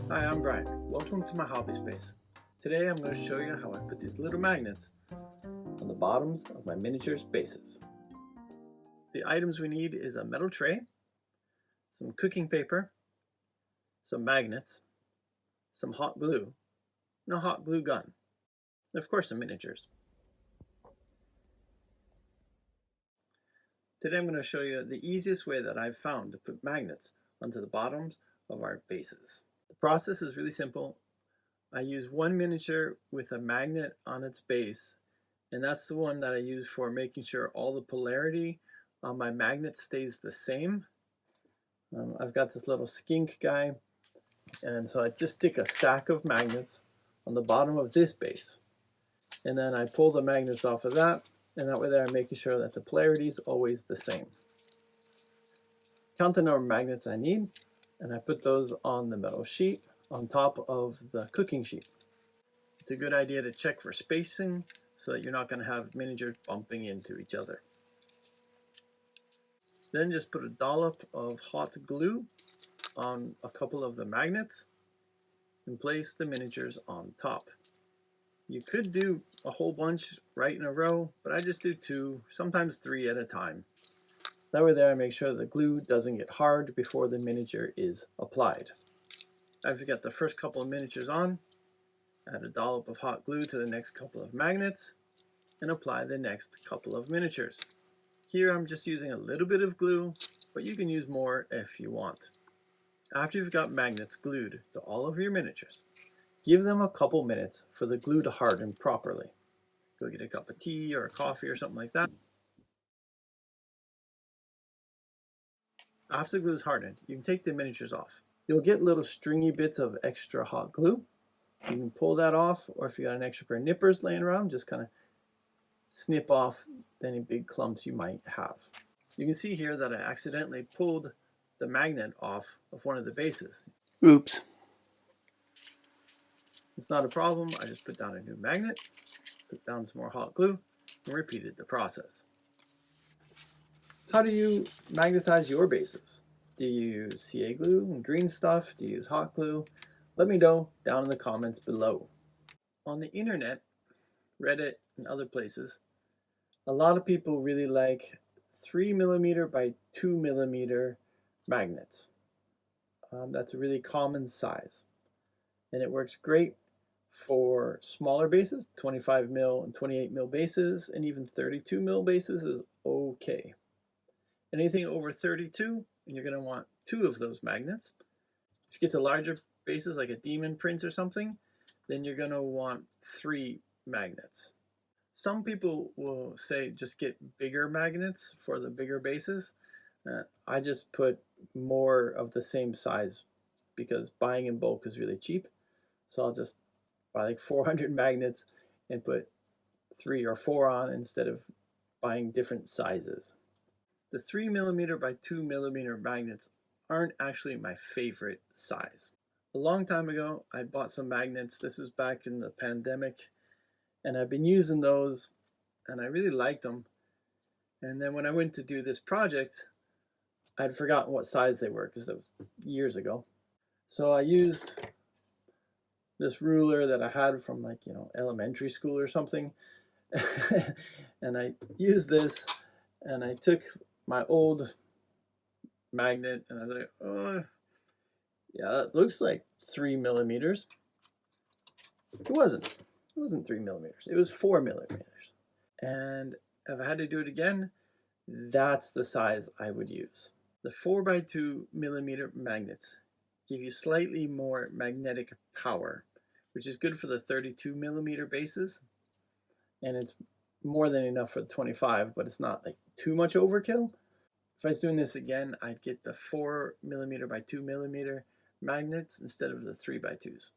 Hi, I'm Brian. Welcome to my hobby space. Today I'm going to show you how I put these little magnets on the bottoms of my miniatures bases. The items we need is a metal tray, some cooking paper, some magnets, some hot glue, and a hot glue gun, and of course some miniatures. Today I'm going to show you the easiest way that I've found to put magnets onto the bottoms of our bases. The process is really simple. I use one miniature with a magnet on its base, and that's the one that I use for making sure all the polarity on my magnet stays the same. I've got this little skink guy, and so I just stick a stack of magnets on the bottom of this base, and then I pull the magnets off of that, and that way there I'm making sure that the polarity is always the same. Count the number of magnets I need, and I put those on the metal sheet on top of the cooking sheet. It's a good idea to check for spacing so that you're not going to have miniatures bumping into each other. Then just put a dollop of hot glue on a couple of the magnets and place the miniatures on top. You could do a whole bunch right in a row, but I just do 2, sometimes 3 at a time. That way there I make sure the glue doesn't get hard before the miniature is applied. After you got the first couple of miniatures on, add a dollop of hot glue to the next couple of magnets and apply the next couple of miniatures. Here I'm just using a little bit of glue, but you can use more if you want. After you've got magnets glued to all of your miniatures, give them a couple minutes for the glue to harden properly. Go get a cup of tea or a coffee or something like that. After the glue is hardened, you can take the miniatures off. You'll get little stringy bits of extra hot glue. You can pull that off, or if you got an extra pair of nippers laying around, just kind of snip off any big clumps you might have. You can see here that I accidentally pulled the magnet off of one of the bases. Oops. It's not a problem. I just put down a new magnet, put down some more hot glue, and repeated the process. How do you magnetize your bases? Do you use CA glue and green stuff? Do you use hot glue? Let me know down in the comments below. On the internet, Reddit, and other places, a lot of people really like 3mm by 2mm magnets. That's a really common size, and it works great for smaller bases, 25mm and 28mm bases, and even 32mm bases is okay. Anything over 32, and you're going to want 2 of those magnets. If you get to larger bases like a demon prince or something, then you're going to want 3 magnets. Some people will say just get bigger magnets for the bigger bases. I just put more of the same size because buying in bulk is really cheap. So I'll just buy like 400 magnets and put 3 or 4 on instead of buying different sizes. The 3mm by 2mm magnets aren't actually my favorite size. A long time ago, I bought some magnets. This was back in the pandemic, and I've been using those, and I really liked them. And then when I went to do this project, I'd forgotten what size they were because that was years ago. So I used this ruler that I had from elementary school or something, and I used this, and I took my old magnet, and I was like, oh, yeah, that looks like 3mm. It wasn't 3mm. It was 4mm. And if I had to do it again, that's the size I would use. The 4x2mm magnets give you slightly more magnetic power, which is good for the 32mm bases, and it's more than enough for the 25, but it's not like too much overkill. If I was doing this again, I'd get the 4mm by 2mm magnets instead of the 3x2s.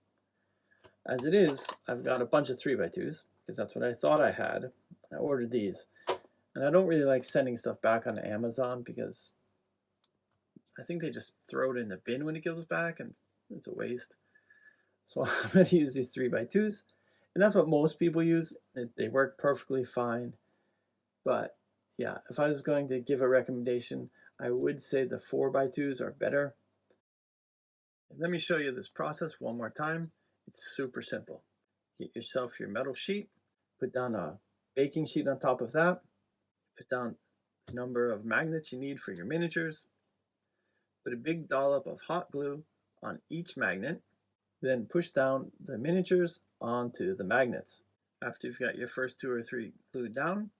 As it is, I've got a bunch of 3x2s because that's what I thought I had. I ordered these, and I don't really like sending stuff back on Amazon because I think they just throw it in the bin when it goes back, and it's a waste. So I'm going to use these 3x2s, and that's what most people use. They work perfectly fine. But yeah, if I was going to give a recommendation, I would say the 4x2s are better. Let me show you this process one more time. It's super simple. Get yourself your metal sheet, put down a baking sheet on top of that, put down the number of magnets you need for your miniatures, put a big dollop of hot glue on each magnet, then push down the miniatures onto the magnets. After you've got your first 2 or 3 glued down,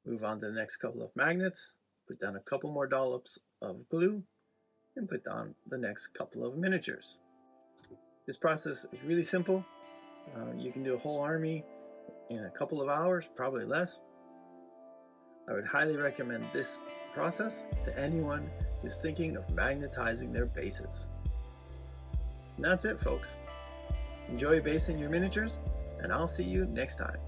move on to the next couple of magnets, put down a couple more dollops of glue, and put down the next couple of miniatures. This process is really simple. You can do a whole army in a couple of hours, probably less. I would highly recommend this process to anyone who's thinking of magnetizing their bases. And that's it, folks. Enjoy basing your miniatures, and I'll see you next time.